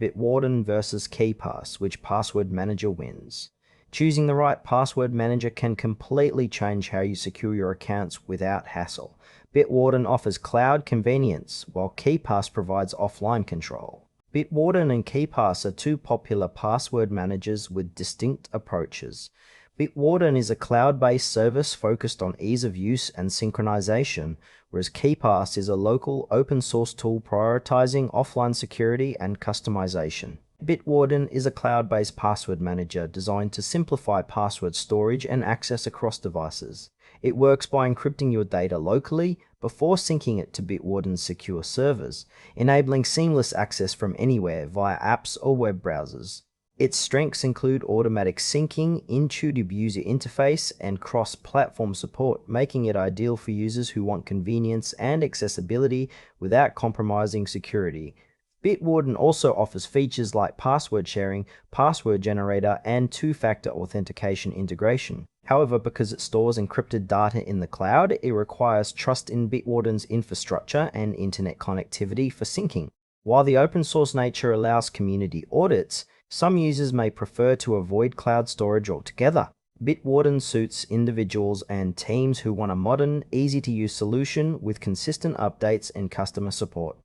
Bitwarden versus KeePass, which password manager wins? Choosing the right password manager can completely change how you secure your accounts without hassle. Bitwarden offers cloud convenience, while KeePass provides offline control. Bitwarden and KeePass are two popular password managers with distinct approaches. Bitwarden is a cloud-based service focused on ease of use and synchronization, whereas KeePass is a local open-source tool prioritizing offline security and customization. Bitwarden is a cloud-based password manager designed to simplify password storage and access across devices. It works by encrypting your data locally before syncing it to Bitwarden's secure servers, enabling seamless access from anywhere via apps or web browsers. Its strengths include automatic syncing, intuitive user interface, and cross-platform support, making it ideal for users who want convenience and accessibility without compromising security. Bitwarden also offers features like password sharing, password generator, and two-factor authentication integration. However, because it stores encrypted data in the cloud, it requires trust in Bitwarden's infrastructure and internet connectivity for syncing. While the open-source nature allows community audits, some users may prefer to avoid cloud storage altogether. Bitwarden suits individuals and teams who want a modern, easy-to-use solution with consistent updates and customer support.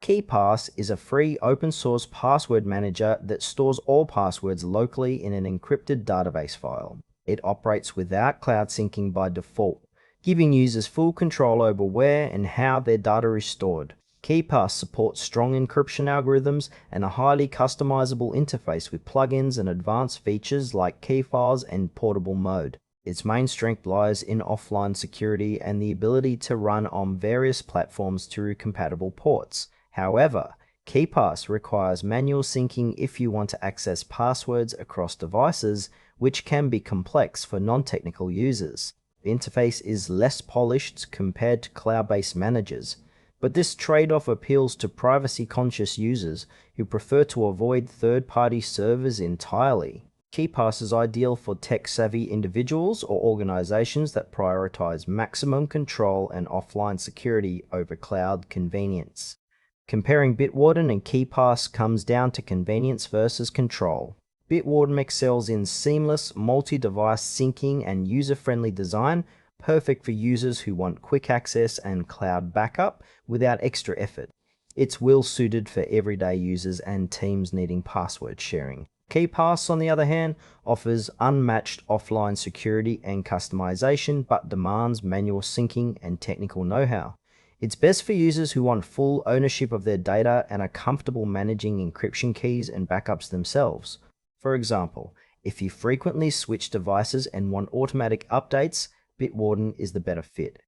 KeePass is a free open-source password manager that stores all passwords locally in an encrypted database file. It operates without cloud syncing by default, giving users full control over where and how their data is stored. KeePass supports strong encryption algorithms and a highly customizable interface with plugins and advanced features like key files and portable mode. Its main strength lies in offline security and the ability to run on various platforms through compatible ports. However, KeePass requires manual syncing if you want to access passwords across devices, which can be complex for non-technical users. The interface is less polished compared to cloud-based managers, but this trade-off appeals to privacy-conscious users who prefer to avoid third-party servers entirely. KeePass is ideal for tech-savvy individuals or organizations that prioritize maximum control and offline security over cloud convenience. Comparing Bitwarden and KeePass comes down to convenience versus control. Bitwarden excels in seamless multi-device syncing and user-friendly design, perfect for users who want quick access and cloud backup without extra effort. It's well suited for everyday users and teams needing password sharing. KeePass, on the other hand, offers unmatched offline security and customization, but demands manual syncing and technical know-how. It's best for users who want full ownership of their data and are comfortable managing encryption keys and backups themselves. For example, if you frequently switch devices and want automatic updates, Bitwarden is the better fit.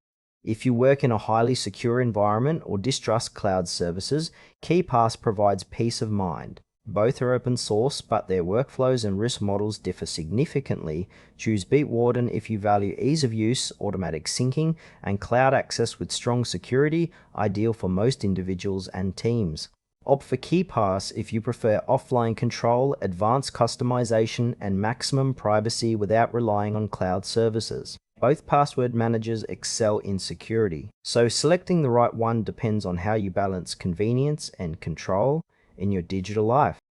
If you work in a highly secure environment or distrust cloud services, KeePass provides peace of mind. Both are open source, but their workflows and risk models differ significantly. Choose Bitwarden if you value ease of use, automatic syncing, and cloud access with strong security, ideal for most individuals and teams. Opt for KeePass if you prefer offline control, advanced customization, and maximum privacy without relying on cloud services. Both password managers excel in security, so selecting the right one depends on how you balance convenience and control in your digital life.